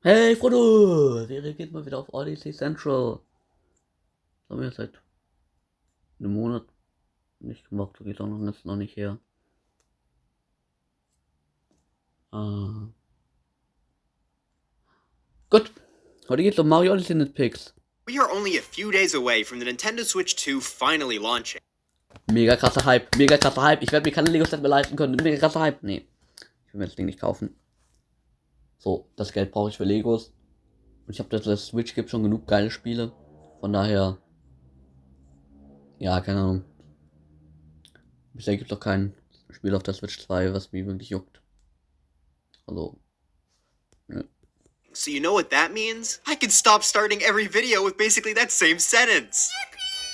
Hey Frodo! Serie geht mal wieder auf Odyssey Central. Das haben wir jetzt seit einem Monat nicht gemacht, so geht auch noch nicht her. Gut, heute geht's um Mario Odyssey Nitpicks. We are only a few days away from the Nintendo Switch 2 finally launching. Mega krasser Hype, mega krasser Hype. Ich werde mir keine Lego-Set mehr leisten können. Mega krasser Hype. Nee, ich will mir das Ding nicht kaufen. So, das Geld brauche ich für Legos. Und ich habe das Switch gibt schon genug geile Spiele. Von daher, ja, keine Ahnung. Bisher gibt es doch kein Spiel auf der Switch 2, was mich wirklich juckt. Also, ne. So you know what that means? I can stop starting every video with basically that same sentence.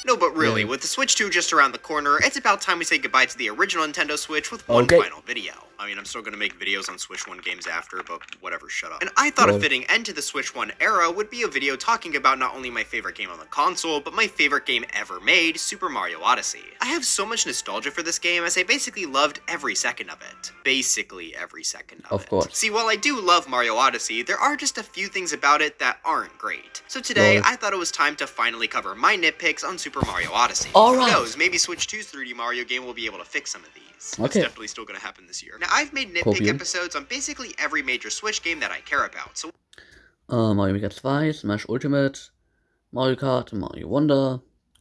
No, but really, Yeah. with the Switch 2 just around the corner, it's about time we say goodbye to the original Nintendo Switch with one final video. I mean, I'm still gonna make videos on Switch 1 games after, but whatever, shut up. And I thought a fitting end to the Switch 1 era would be a video talking about not only my favorite game on the console, but my favorite game ever made, Super Mario Odyssey. I have so much nostalgia for this game as I basically loved every second of it. Basically every second of it. Of course. See, while I do love Mario Odyssey, there are just a few things about it that aren't great. So today, I thought it was time to finally cover my nitpicks on Super Mario Odyssey. Who knows, maybe Switch 2's 3D Mario game will be able to fix some of these. It's definitely still gonna happen this year. Now, I've made nitpick episodes on basically every major Switch game that I care about, so... Mario Maker 2, Smash Ultimate, Mario Kart, Mario Wonder,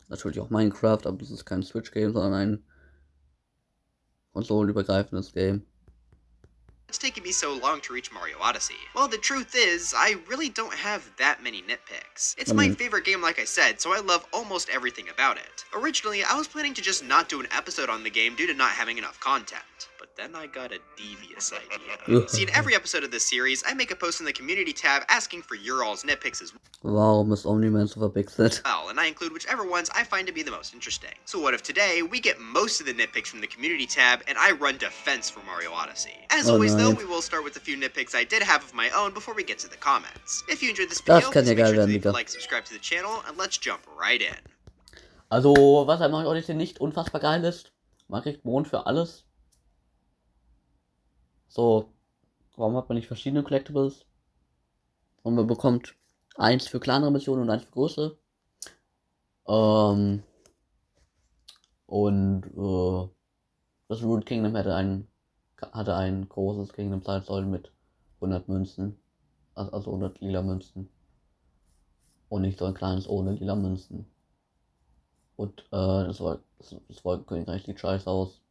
natürlich auch Minecraft, aber das ist kein Switch-Game, sondern ein konsolenübergreifendes Game. It's taken me so long to reach Mario Odyssey. Well, the truth is, I really don't have that many nitpicks. It's my favorite game, like I said, so I love almost everything about it. Originally, I was planning to just not do an episode on the game due to not having enough content. But then I got a devious idea. See, in every episode of this series, I make a post in the community tab asking for your all's nitpicks as Warum ist Omni-Man so verpixelt? well, and I include whichever ones I find to be the most interesting. So what if today, we get most of the nitpicks from the community tab, and I run defense for Mario Odyssey? As always though, we will start with a few nitpicks I did have of my own before we get to the comments. If you enjoyed this video, please make sure to leave a like, subscribe to the channel, and let's jump right in. Also, was an Mario Odyssey nicht unfassbar geil ist, man kriegt Mond für alles. So, warum hat man nicht verschiedene Collectibles? Und man bekommt eins für kleinere Missionen und eins für größere. Das Root Kingdom hatte ein großes Kingdom Zeitsäulen mit 100 Münzen. Also 100 lila Münzen. Und nicht so ein kleines ohne lila Münzen. Und das Wolkenkönigreich sieht scheiße aus.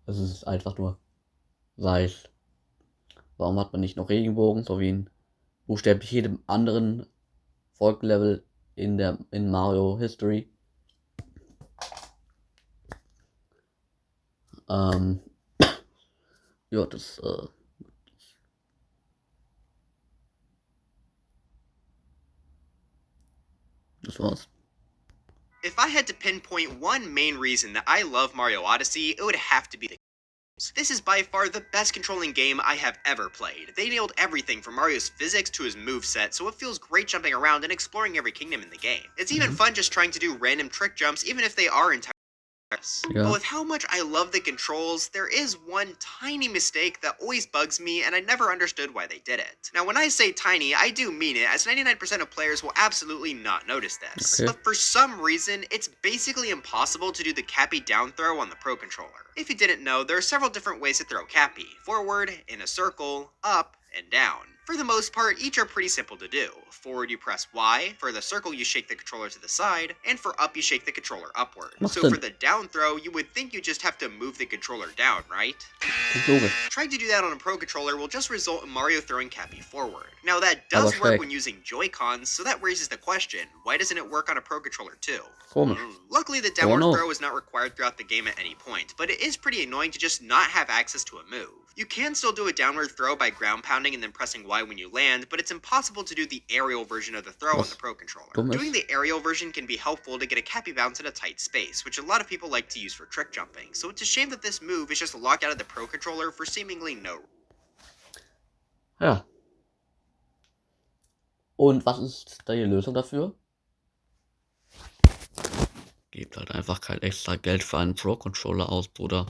Es ist einfach nur weiß. Warum hat man nicht noch Regenbogen, so wie in buchstäblich jedem anderen Volklevel in Mario History? Ja, das war's. If I had to pinpoint one main reason that I love Mario Odyssey, it would have to be the controls. This is by far the best controlling game I have ever played. They nailed everything from Mario's physics to his moveset, so it feels great jumping around and exploring every kingdom in the game. It's even fun just trying to do random trick jumps, even if they are entirely. But with how much I love the controls, there is one tiny mistake that always bugs me, and I never understood why they did it. Now, when I say tiny, I do mean it, as 99% of players will absolutely not notice this. But for some reason, it's basically impossible to do the Cappy down throw on the Pro Controller. If you didn't know, there are several different ways to throw Cappy: forward, in a circle, up, and down. For the most part, each are pretty simple to do. Forward, you press Y, for the circle, you shake the controller to the side, and for up, you shake the controller upward. So for the down throw, you would think you just have to move the controller down, right? Trying to do that on a Pro Controller will just result in Mario throwing Cappy forward. Now that does work when using Joy-Cons, so that raises the question, why doesn't it work on a Pro Controller too? Luckily, the downward throw is not required throughout the game at any point, but it is pretty annoying to just not have access to a move. You can still do a downward throw by ground pounding and then pressing Y when you land, but it's impossible to do the aerial version of the throw on the Pro Controller. Doing the aerial version can be helpful to get a Cappy bounce in a tight space, which a lot of people like to use for trick jumping, so it's a shame that this move is just locked out of the Pro Controller for seemingly no. Ja. Und was ist da die Lösung dafür? Gebt halt einfach kein extra Geld für einen Pro-Controller aus, Bruder.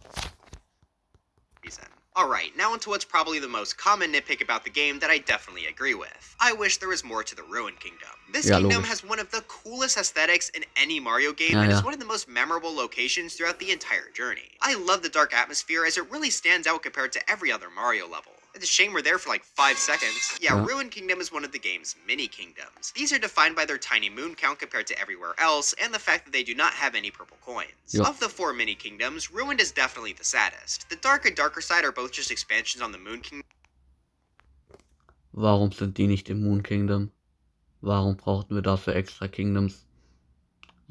Alright, now into what's probably the most common nitpick about the game that I definitely agree with. I wish there was more to the Ruined Kingdom. This Ja, kingdom logisch. has one of the coolest aesthetics in any Mario game Ja, and is ja. one of the most memorable locations throughout the entire journey. I love the dark atmosphere as it really stands out compared to every other Mario level. It's a shame we're there for like 5 seconds. Yeah, Ja. Ruined Kingdom is one of the game's mini kingdoms. These are defined by their tiny moon count compared to everywhere else, and the fact that they do not have any purple coins. Ja. Of the 4 mini kingdoms, Ruined is definitely the saddest. The dark and darker side are both just expansions on the Moon Kingdom. Warum sind die nicht im Moon Kingdom? Warum brauchten wir dafür extra Kingdoms?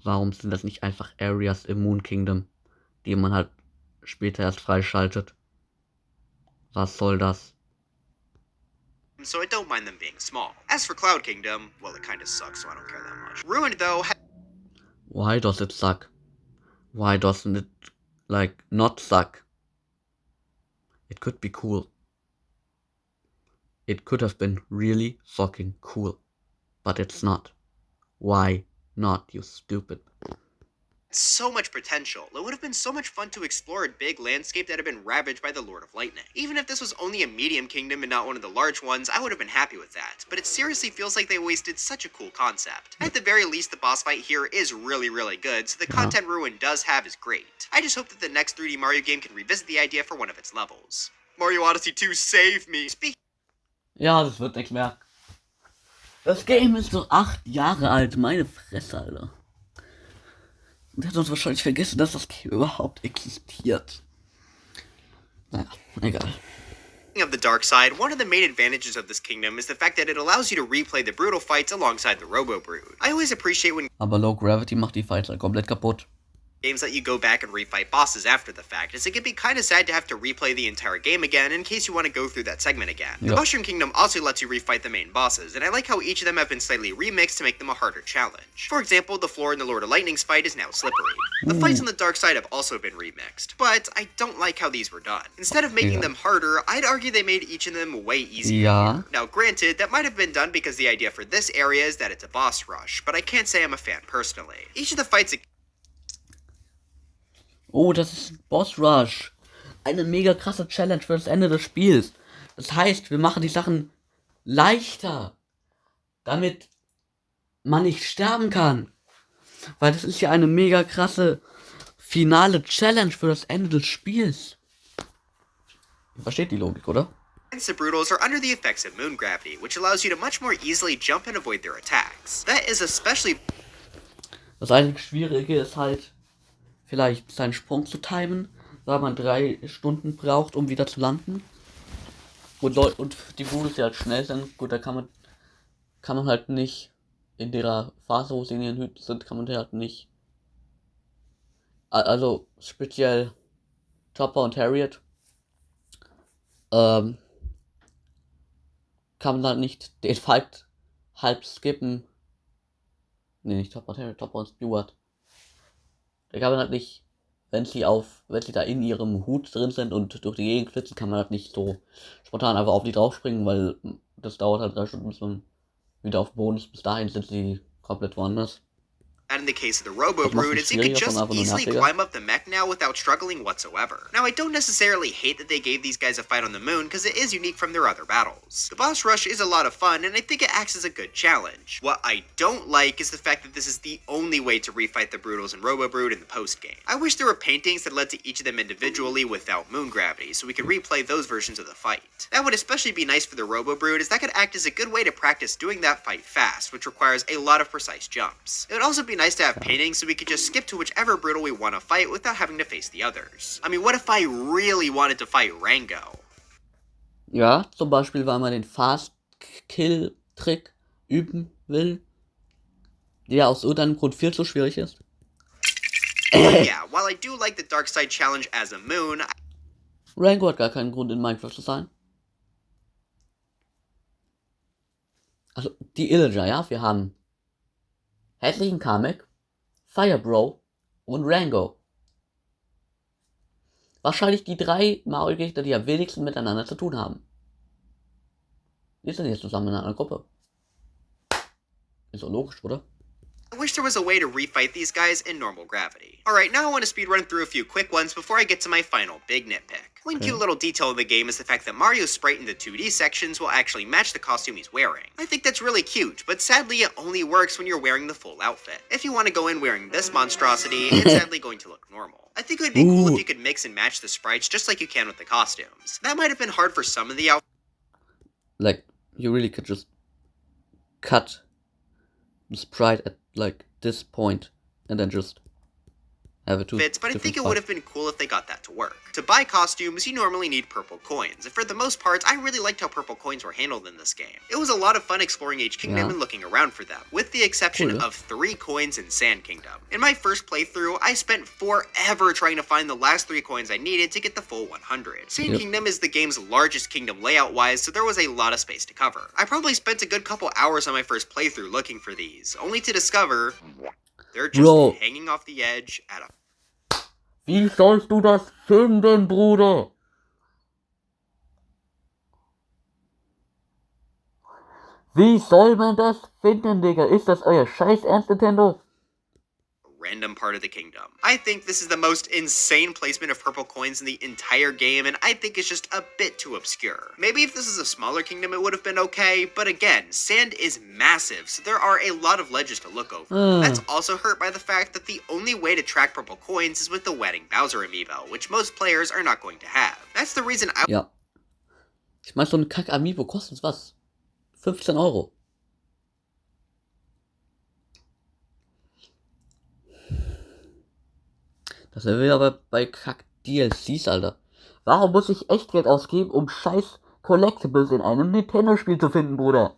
Warum sind das nicht einfach Areas im Moon Kingdom, die man halt später erst freischaltet? Was soll das? So I don't mind them being small. As for Cloud Kingdom, well, it kinda sucks, so I don't care that much. Ruined, though, Why does it suck? Why doesn't it, like, not suck? It could be cool. It could have been really fucking cool. But it's not. Why not, you stupid? so much potential. It would have been so much fun to explore a big landscape that had been ravaged by the Lord of Lightning. Even if this was only a medium kingdom and not one of the large ones, I would have been happy with that. But it seriously feels like they wasted such a cool concept. At the very least, the boss fight here is really good, so the content Ruin does have is great. I just hope that the next 3D Mario game can revisit the idea for one of its levels. Mario Odyssey 2, save me! Ja, das wird nichts mehr. Das Game ist so 8 Jahre alt, meine Fresse, Alter. Und hat uns wahrscheinlich vergessen, dass das Game überhaupt existiert. Naja, egal. Of the dark side, one of the main advantages of this kingdom is the fact that it allows you to replay the brutal fights alongside the Robo Brood. I always appreciate when Aber Low Gravity macht die Fights halt komplett kaputt. games let you go back and refight bosses after the fact, as it can be kinda sad to have to replay the entire game again in case you want to go through that segment again. The Yep. Mushroom Kingdom also lets you refight the main bosses, and I like how each of them have been slightly remixed to make them a harder challenge. For example, the floor in the Lord of Lightning's fight is now slippery. The fights on the dark side have also been remixed, but I don't like how these were done. Instead of making Ja. them harder, I'd argue they made each of them way easier. Ja. Now granted, that might have been done because the idea for this area is that it's a boss rush, but I can't say I'm a fan personally. Each of the fights Oh, das ist ein Boss Rush. Eine mega krasse Challenge für das Ende des Spiels. Das heißt, wir machen die Sachen leichter, damit man nicht sterben kann. Weil das ist ja eine mega krasse finale Challenge für das Ende des Spiels. Ihr versteht die Logik, oder? the Brutals are under the effects of moon gravity, which allows you to much more easily jump and avoid their attacks. That is especially Das einzige Schwierige ist halt, vielleicht seinen Sprung zu timen, weil man 3 Stunden braucht, um wieder zu landen. Und die Brutals, die halt schnell sind, gut, da kann man halt nicht in der Phase, wo sie in ihren Hüten sind, kann man die halt nicht. Also speziell Topper und Harriet kann man halt nicht den Fight halb skippen. Ne, nicht Topper und Harriet, Topper und Stewart. Da kann man halt nicht, wenn sie da in ihrem Hut drin sind und durch die Gegend flitzen, kann man halt nicht so spontan einfach auf die draufspringen, weil das dauert halt 3 Stunden, bis man wieder auf dem Boden ist. Bis dahin sind sie komplett woanders. And in the case of the Robo Das macht Brood, es is you can schwieriger, just schon einfach nur easily nerviger. climb up the mech now without struggling whatsoever. Now, I don't necessarily hate that they gave these guys a fight on the moon, because it is unique from their other battles. The boss rush is a lot of fun, and I think it acts as a good challenge. What I don't like is the fact that this is the only way to refight the Brutals and Robo Brood in the post-game. I wish there were paintings that led to each of them individually without moon gravity, so we could replay those versions of the fight. That would especially be nice for the Robo Brood, as that could act as a good way to practice doing that fight fast, which requires a lot of precise jumps. It would also be nice to have paintings so we could just skip to whichever Brutal we want to fight without having to face the others. I mean, what if I really wanted to fight Rango? Ja, zum Beispiel, weil man den Fast-Kill-Trick üben will, der aus irgendeinem Grund viel zu schwierig ist. Yeah, while I do like the Dark Side challenge as a moon, Rango hat gar keinen Grund, in Minecraft zu sein. Also, die Illager, ja, wir haben hässlichen Kamek, Firebro und Rango. Wahrscheinlich die 3 Mario-Gegner, die am wenigsten miteinander zu tun haben. Die sind jetzt zusammen in einer Gruppe. Ist doch logisch, oder? I wish wish there was a way to refight these guys in normal gravity. Alright, now I want to speed run through a few quick ones before I get to my final big nitpick. One cute little detail of the game is the fact that Mario's sprite in the 2D sections will actually match the costume he's wearing. I think that's really cute, but sadly it only works when you're wearing the full outfit. If you want to go in wearing this monstrosity, it's sadly going to look normal. I think it would be cool if you could mix and match the sprites just like you can with the costumes. That might have been hard for some of the outfits. Like, you really could just cut the sprite at like this point and then just have it But I think it would have been cool if they got that to work. To buy costumes, you normally need purple coins, and for the most part, I really liked how purple coins were handled in this game. It was a lot of fun exploring each kingdom and looking around for them, with the exception of 3 coins in Sand Kingdom. In my first playthrough, I spent forever trying to find the last 3 coins I needed to get the full 100. Sand Kingdom is the game's largest kingdom layout-wise, so there was a lot of space to cover. I probably spent a good couple hours on my first playthrough looking for these, only to discover they're just hanging off the edge at a... Wie sollst du das finden, Bruder? Wie soll man das finden, Digga? Ist das euer scheiß Ernst, Nintendo? Random part of the kingdom. I think this is the most insane placement of purple coins in the entire game, and I think it's just a bit too obscure. Maybe if this is a smaller kingdom it would have been okay, but again, sand is massive, so there are a lot of ledges to look over. That's also hurt by the fact that the only way to track purple coins is with the Wedding Bowser amiibo, which most players are not going to have. That's the reason I... Ja. Ich meine, so ein Kack-Amiibo kostet was? 15 Euro. Das sind wir aber bei Kack-DLCs, Alter. Warum muss ich echt Geld ausgeben, um scheiß Collectibles in einem Nintendo-Spiel zu finden, Bruder?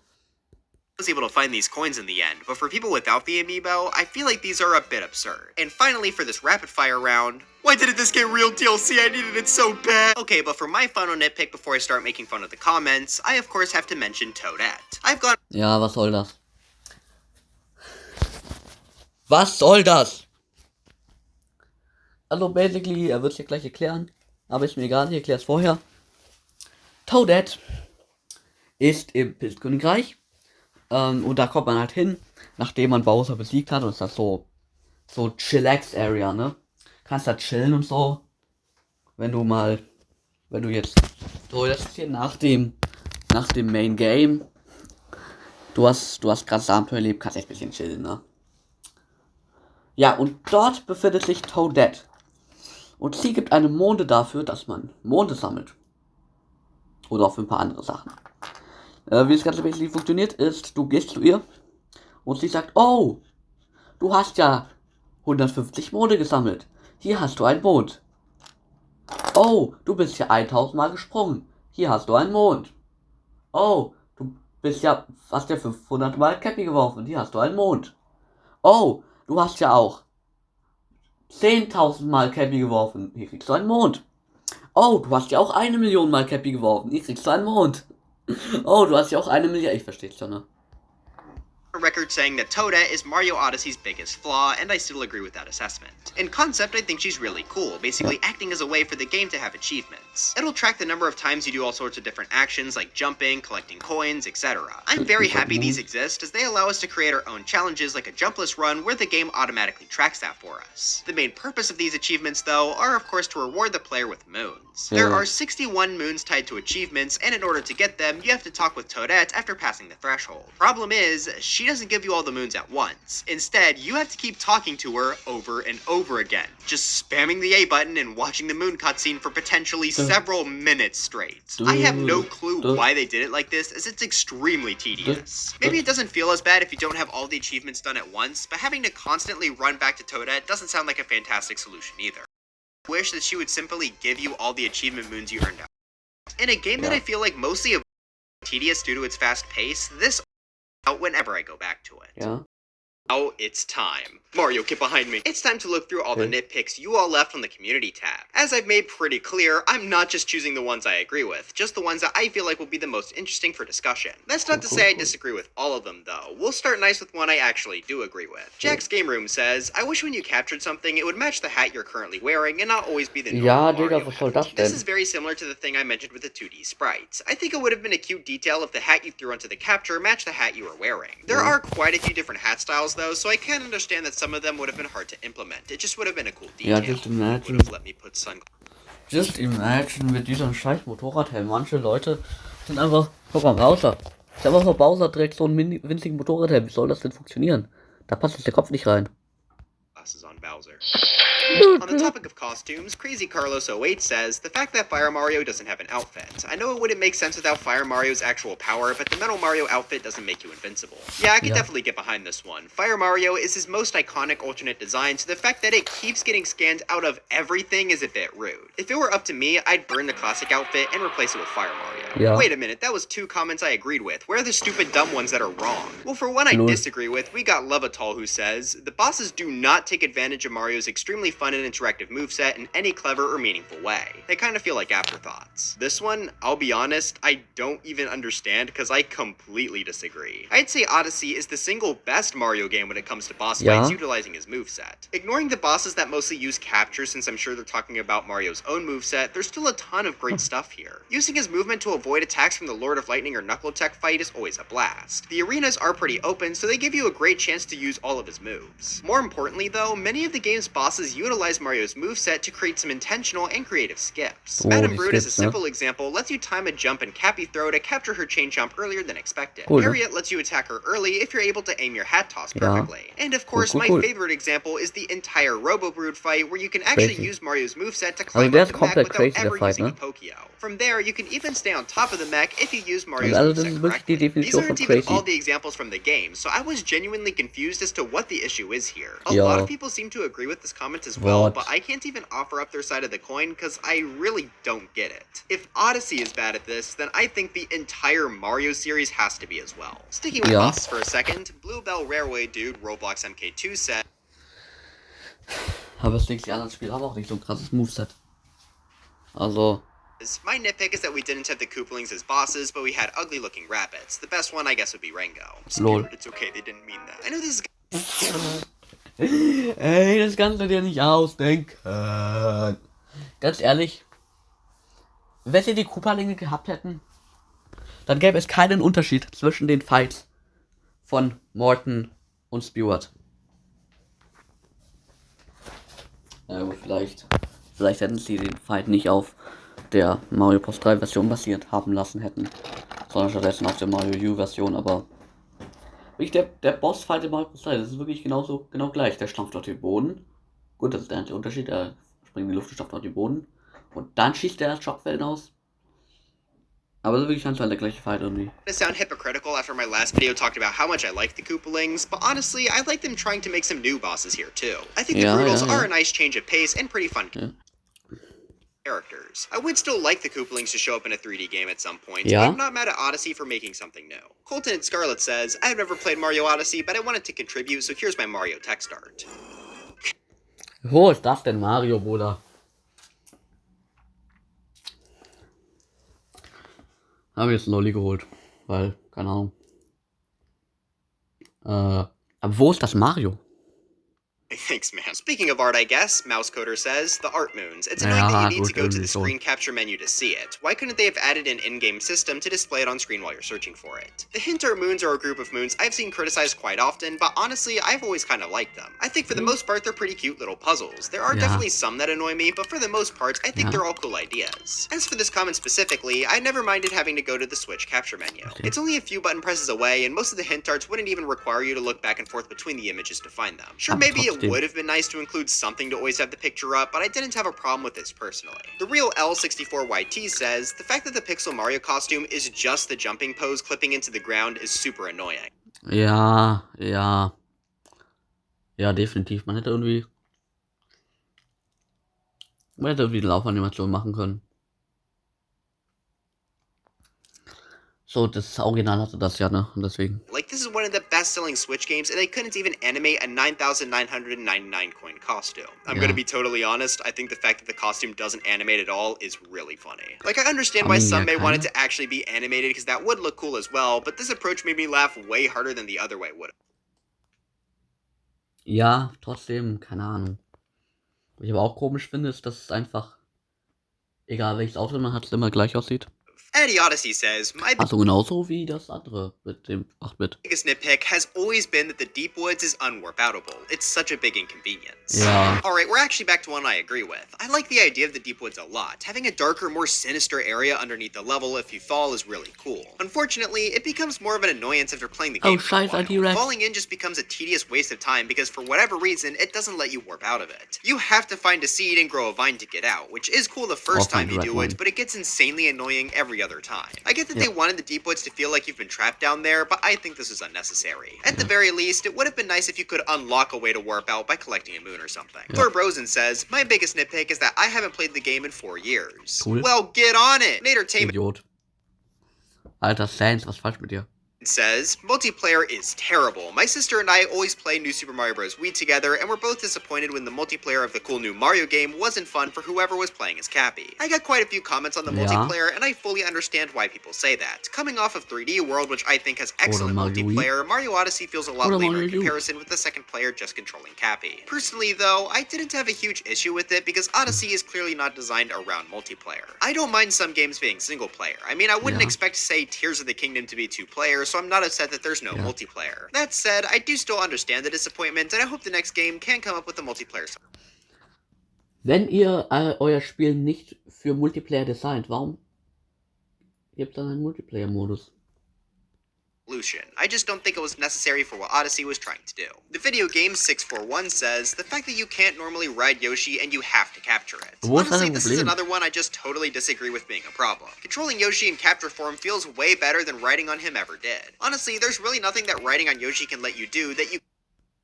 Was able to find these coins in the end, but for people without the amiibo, I feel like these are a bit absurd. And finally, for this rapid fire round, why didn't this get real DLC? I needed it so bad! Okay, but for my final nitpick before I start making fun of the comments, I of course have to mention Toadette. I've gone... Ja, was soll das? Was soll das? Also basically, er wird es ja gleich erklären, aber ist mir egal, ich erkläre es vorher. Toadette ist im Pilzkönigreich und da kommt man halt hin, nachdem man Bowser besiegt hat, und ist das so Chillax-Area, ne? Kannst da chillen und so, wenn du jetzt, so das ist hier nach dem Main Game, du hast gerade das Abenteuer erlebt, kannst echt ein bisschen chillen, ne? Ja, und dort befindet sich Toadette. Und sie gibt einem Monde dafür, dass man Monde sammelt. Oder auch für ein paar andere Sachen. Wie das Ganze basically funktioniert ist, du gehst zu ihr und sie sagt, oh, du hast ja 150 Monde gesammelt. Hier hast du einen Mond. Oh, du bist ja 1000 Mal gesprungen. Hier hast du einen Mond. Oh, du hast ja 500 Mal Cappy geworfen. Hier hast du einen Mond. Oh, du hast ja auch 10.000 Mal Cappy geworfen. Hier kriegst du einen Mond. Oh, du hast ja auch 1 Million Mal Cappy geworfen. Hier kriegst du einen Mond. Oh, du hast ja auch 1 Milliarde. Ich versteh's schon, ne? A record saying that Toadette is Mario Odyssey's biggest flaw, and I still agree with that assessment. In concept, I think she's really cool, basically acting as a way for the game to have achievements. It'll track the number of times you do all sorts of different actions like jumping, collecting coins, etc. I'm very happy these exist, as they allow us to create our own challenges like a jumpless run where the game automatically tracks that for us. The main purpose of these achievements, though, are of course to reward the player with moons. There are 61 moons tied to achievements, and in order to get them, you have to talk with Toadette after passing the threshold. Problem is, she doesn't give you all the moons at once. Instead, you have to keep talking to her over and over again, just spamming the A button and watching the moon cutscene for potentially several minutes straight. I have no clue why they did it like this, as it's extremely tedious. Maybe it doesn't feel as bad if you don't have all the achievements done at once, but having to constantly run back to Toadette doesn't sound like a fantastic solution either. I wish that she would simply give you all the achievement moons you earned out. In a game that I feel like mostly tedious due to its fast pace, this out whenever I go back to it. Ja. Now it's time. Mario, get behind me. It's time to look through all the nitpicks you all left on the community tab. As I've made pretty clear, I'm not just choosing the ones I agree with, just the ones that I feel like will be the most interesting for discussion. That's not to say I disagree with all of them, though. We'll start nice with one I actually do agree with. Jack's Game Room says, I wish when you captured something, it would match the hat you're currently wearing and not always be the normal Mario hat. This is very similar to the thing I mentioned with the 2D sprites. I think it would have been a cute detail if the hat you threw onto the capture matched the hat you were wearing. There are quite a few different hat styles, though, so I can understand that some of them would have been hard to implement. It just would have been a cool Ja, detail. just Would imagine. have let me put sunglasses. Just imagine mit diesem scheiß Motorradhelm. Manche Leute sind einfach. Guck mal, Bowser. Ich habe auch Bowser direkt so einen winzigen Motorradhelm. Wie soll das denn funktionieren? Da passt jetzt der Kopf nicht rein. On Bowser. On the topic of costumes, Crazy Carlos 08 says, the fact that Fire Mario doesn't have an outfit. I know it wouldn't make sense without Fire Mario's actual power, but the Metal Mario outfit doesn't make you invincible. Yeah, I could definitely get behind this one. Fire Mario is his most iconic alternate design, so the fact that it keeps getting scanned out of everything is a bit rude. If it were up to me, I'd burn the classic outfit and replace it with Fire Mario. Yeah. Wait a minute, that was 2 comments I agreed with. Where are the stupid dumb ones that are wrong? Well, for one I disagree with, we got Levital who says, the bosses do not take advantage of Mario's extremely fun and interactive moveset in any clever or meaningful way. They kind of feel like afterthoughts. This one, I'll be honest, I don't even understand because I completely disagree. I'd say Odyssey is the single best Mario game when it comes to boss fights utilizing his moveset. Ignoring the bosses that mostly use capture, since I'm sure they're talking about Mario's own moveset, there's still a ton of great stuff here. Using his movement to avoid attacks from the Lord of Lightning or Knuckle-Tech fight is always a blast. The arenas are pretty open, so they give you a great chance to use all of his moves. More importantly though, many of the game's bosses utilize Mario's moveset to create some intentional and creative skips. Madame Brood is a simple example, lets you time a jump and Cappy throw to capture her chain jump earlier than expected. Harriet lets you attack her early if you're able to aim your hat toss perfectly. And of course, my favorite example is the entire Robo Brood fight where you can actually use Mario's moveset to climb up the mech without ever using a Pokio. From there, you can even stay on top of the mech if you use Mario's moveset correctly. These aren't even all the examples from the game, so I was genuinely confused as to what the issue is here. A lot of people seem to agree with this comment as well, but I can't even offer up their side of the coin because I really don't get it. If Odyssey is bad at this, then I think the entire Mario series has to be as well. Sticking with bosses for a second, Bluebell Railway Dude Roblox MK2 said, aber es liegt, die anderen Spiele haben auch nicht so ein krasses Moveset. Also. My nitpick is that we didn't have the Koopalings as bosses, but we had ugly looking rabbits. The best one, I guess, would be Rango. Lol. It's okay, they didn't mean that. I know this is Ey, das kannst du dir nicht ausdenken. Ganz ehrlich, wenn sie die Koopalinge gehabt hätten, dann gäbe es keinen Unterschied zwischen den Fights von Morton und Stewart. Ja gut, vielleicht hätten sie den Fight nicht auf der Mario Bros. 3 Version basiert haben lassen hätten, sondern stattdessen auf der Mario U Version, aber der Bossfight in Mario Bros. 3, das ist wirklich genau gleich. Der stampft auf den Boden. Gut, das ist der einzige Unterschied, er springt in die Luft, stampft auf den Boden. Und dann schießt er Schockwellen aus. Aber das ist wirklich anscheinend der gleiche Fight irgendwie. I sound hypocritical after my last video talked about how much I like the Koopalings, but honestly, I like them trying to make some new bosses here too. I think the Broodals are a nice change of pace and pretty fun characters. I would still like the Koopalings to show up in a 3D game at some point, but I'm not mad at Odyssey for making something new. Colton and Scarlet says, I've never played Mario Odyssey, but I wanted to contribute, so here's my Mario text art. Wo ist das denn, Mario, Bruder? Habe ich jetzt einen Lolli geholt, weil, keine Ahnung. Aber wo ist das Mario? Thanks, man. Speaking of art, I guess, Mousecoder says, the art moons. It's annoying that you need to go to the screen capture menu to see it. Why couldn't they have added an in-game system to display it on screen while you're searching for it? The hint art moons are a group of moons I've seen criticized quite often, but honestly, I've always kind of liked them. I think for the most part, they're pretty cute little puzzles. There are definitely some that annoy me, but for the most part, I think they're all cool ideas. As for this comment specifically, I never minded having to go to the Switch capture menu. It's only a few button presses away, and most of the hint arts wouldn't even require you to look back and forth between the images to find them. Sure, maybe it would have been nice to include something to always have the picture up, but I didn't have a problem with this personally. The real L64YT says, the fact that the Pixel Mario costume is just the jumping pose clipping into the ground is super annoying. Ja, definitiv. Man hätte irgendwie die Laufanimation machen können. So, das Original hatte das ja, ne? Und deswegen. Like, this is one of the best-selling Switch games, and they couldn't even animate a 9,999 coin costume. I'm gonna be totally honest, I think the fact that the costume doesn't animate at all is really funny. Like, I understand why some may want it to actually be animated, because that would look cool as well, but this approach made me laugh way harder than the other way would have. Ja, trotzdem, keine Ahnung. Was ich aber auch komisch finde, ist, dass es einfach, egal welches Auto man hat, es immer gleich aussieht. Eddie Odyssey says, my Also genauso wie das andere mit dem 8-Bit. biggest nitpick has always been that the Deep Woods is unwarp-outable. It's such a big inconvenience. Ja. Alright, we're actually back to one I agree with. I like the idea of the Deep Woods a lot. Having a darker, more sinister area underneath the level if you fall is really cool. Unfortunately, it becomes more of an annoyance after playing the game for a scheiße, while. T-Rex. Falling in just becomes a tedious waste of time because for whatever reason, it doesn't let you warp out of it. You have to find a seed and grow a vine to get out, which is cool the first time you do it, but it gets insanely annoying every other time. I get that they wanted the Deep Woods to feel like you've been trapped down there, but I think this is unnecessary. At the very least, it would have been nice if you could unlock a way to warp out by collecting a moon or something. Thorb Rosen says, my biggest nitpick is that I haven't played the game in 4 years. Cool. Well, get on it! Nadertainment Idiot. Alter, Sans, was ist falsch mit dir? says, multiplayer is terrible. My sister and I always play New Super Mario Bros. Wii together, and we're both disappointed when the multiplayer of the cool new Mario game wasn't fun for whoever was playing as Cappy. I got quite a few comments on the multiplayer, and I fully understand why people say that. Coming off of 3D World, which I think has excellent multiplayer, Mario Odyssey feels a lot lamer in comparison with the second player just controlling Cappy. Personally, though, I didn't have a huge issue with it because Odyssey is clearly not designed around multiplayer. I don't mind some games being single player. I mean, I wouldn't expect, say, Tears of the Kingdom to be 2-player, so I'm not upset that there's no multiplayer. That said, I do still understand the disappointment, and I hope the next game can come up with a multiplayer. Wenn ihr euer Spiel nicht für Multiplayer designt, warum gibt es dann einen Multiplayer-Modus? I just don't think it was necessary for what Odyssey was trying to do. The video game 641 says, the fact that you can't normally ride Yoshi and you have to capture it. Honestly, this is another one I just totally disagree with being a problem. Controlling Yoshi in capture form feels way better than riding on him ever did. Honestly, there's really nothing that riding on Yoshi can let you do that you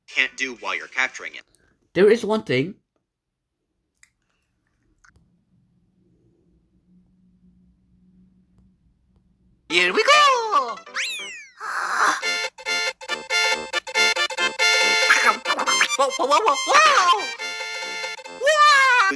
can't do while you're capturing him. There is one thing. Here we go! Whoa!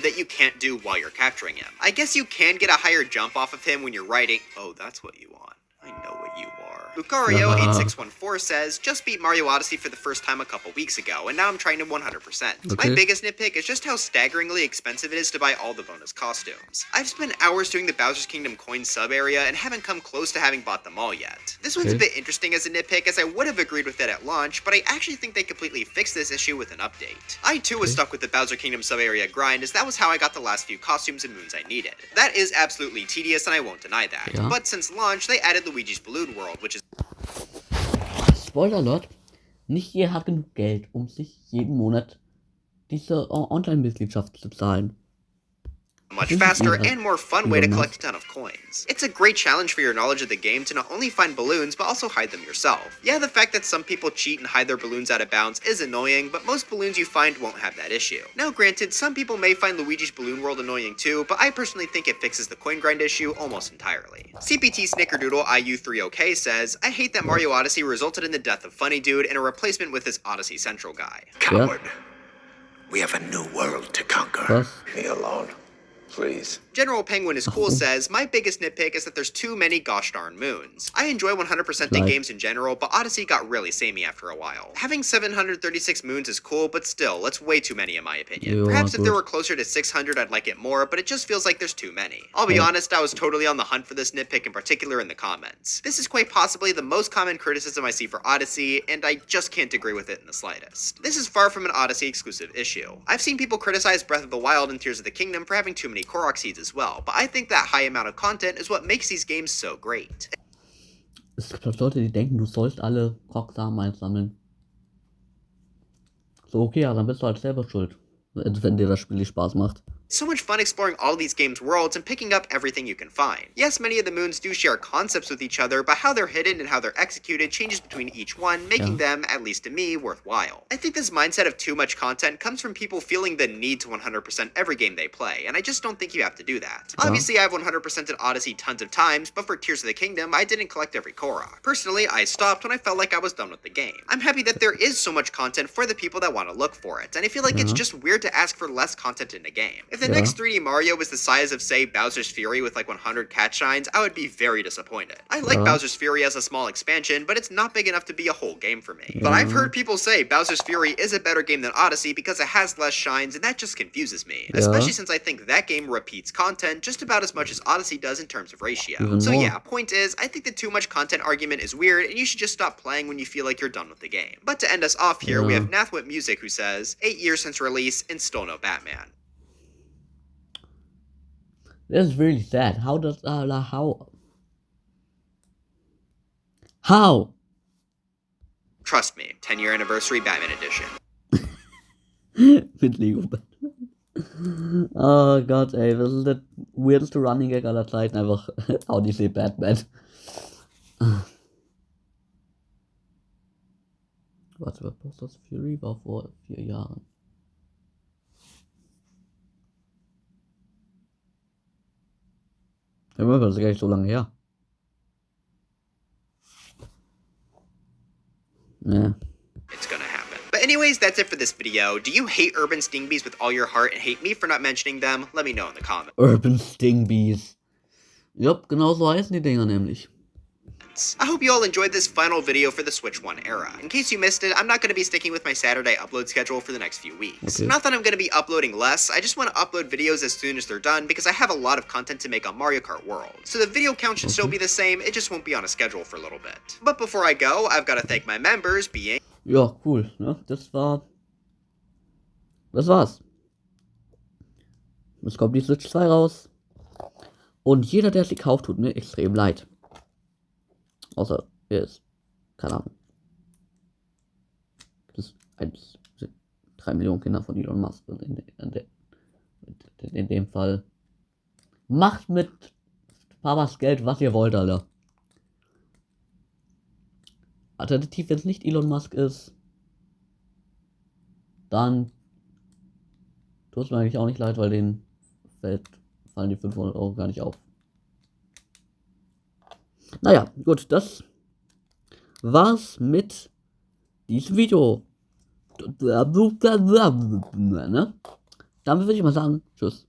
That you can't do while you're capturing him. I guess you can get a higher jump off of him when you're riding. Oh, that's what you want. I know what you are. Lucario8614 says, just beat Mario Odyssey for the first time a couple weeks ago, and now I'm trying to 100%. Okay. My biggest nitpick is just how staggeringly expensive it is to buy all the bonus costumes. I've spent hours doing the Bowser's Kingdom coin sub area and haven't come close to having bought them all yet. This one's a bit interesting as a nitpick, as I would have agreed with it at launch, but I actually think they completely fixed this issue with an update. I too was stuck with the Bowser Kingdom sub area grind, as that was how I got the last few costumes and moons I needed. That is absolutely tedious, and I won't deny that. But since launch, they added Luigi's Balloon World, which is Spoiler Alert, nicht jeder hat genug Geld, um sich jeden Monat diese Online-Mitgliedschaft zu zahlen. much faster and more fun way to collect a ton of coins. It's a great challenge for your knowledge of the game to not only find balloons, but also hide them yourself. Yeah, the fact that some people cheat and hide their balloons out of bounds is annoying, but most balloons you find won't have that issue. Now granted, some people may find Luigi's Balloon World annoying too, but I personally think it fixes the coin grind issue almost entirely. CPT Snickerdoodle IU30K says, I hate that Mario Odyssey resulted in the death of Funny Dude and a replacement with this Odyssey Central guy. Coward. We have a new world to conquer. Leave me alone, please. General Penguin is Cool says, my biggest nitpick is that there's too many gosh darn moons. I enjoy 100%ing games in general, but Odyssey got really samey after a while. Having 736 moons is cool, but still, that's way too many in my opinion. Perhaps if there were closer to 600, I'd like it more, but it just feels like there's too many. I'll be honest, I was totally on the hunt for this nitpick in particular in the comments. This is quite possibly the most common criticism I see for Odyssey, and I just can't agree with it in the slightest. This is far from an Odyssey exclusive issue. I've seen people criticize Breath of the Wild and Tears of the Kingdom for having too many Korok seeds as well, but I think that high amount of content is what makes these games so great. Es gibt Leute, die denken, du sollst alle Krogsamen einsammeln. So, okay, ja, dann bist du halt selber schuld, wenn dir das Spiel nicht Spaß macht. So much fun exploring all these games' worlds and picking up everything you can find. Yes, many of the moons do share concepts with each other, but how they're hidden and how they're executed changes between each one, making them, at least to me, worthwhile. I think this mindset of too much content comes from people feeling the need to 100% every game they play, and I just don't think you have to do that. Obviously, I've 100%ed Odyssey tons of times, but for Tears of the Kingdom, I didn't collect every Korok. Personally, I stopped when I felt like I was done with the game. I'm happy that there is so much content for the people that want to look for it, and I feel like it's just weird to ask for less content in a game. If the Ja. next 3D Mario was the size of, say, Bowser's Fury with like 100 cat shines, I would be very disappointed. I like Ja. Bowser's Fury as a small expansion, but it's not big enough to be a whole game for me. But I've heard people say Bowser's Fury is a better game than Odyssey because it has less shines, and that just confuses me. Ja. Especially since I think that game repeats content just about as much as Odyssey does in terms of ratio. Even So more. yeah, point is, I think the too much content argument is weird, and you should just stop playing when you feel like you're done with the game. But to end us off here, we Ja. have Nathwit Music who says, 8 years since release and still no Batman. This is really sad. How does how? Trust me, 10-year anniversary Batman edition. Mit Lego Batman. Oh Gott, ey, das ist der weirdeste Running Gag aller Zeiten. Einfach Odyssey Batman. Warte, was Bowser's Fury war vor 4 Jahren. Ja, das ist gar nicht so lange her. Ja. It's gonna happen. But anyways, that's it for this video. Do you hate Urban Stingbees with all your heart and hate me for not mentioning them? Let me know in the comments. Urban Stingbees. Jupp, genau so heißen die Dinger nämlich. I hope you all enjoyed this final video for the Switch 1 era. In case you missed it, I'm not going to be sticking with my Saturday upload schedule for the next few weeks. Okay. Not that I'm going to be uploading less, I just want to upload videos as soon as they're done because I have a lot of content to make on Mario Kart World. So the video count should still be the same, it just won't be on a schedule for a little bit. But before I go, I've got to thank my members, being... Ja, cool, ne? Das war's. Jetzt kommt die Switch 2 raus. Und jeder, der sie kauft, tut mir extrem leid. Außer er ist, keine Ahnung. Das ist 3 Millionen Kinder von Elon Musk. In dem Fall. Macht mit Papas Geld, was ihr wollt, Alter. Alternativ, wenn es nicht Elon Musk ist, dann tut es mir eigentlich auch nicht leid, weil denen fallen die 500 Euro gar nicht auf. Naja, gut, das war's mit diesem Video. Ne? Damit würde ich mal sagen, tschüss.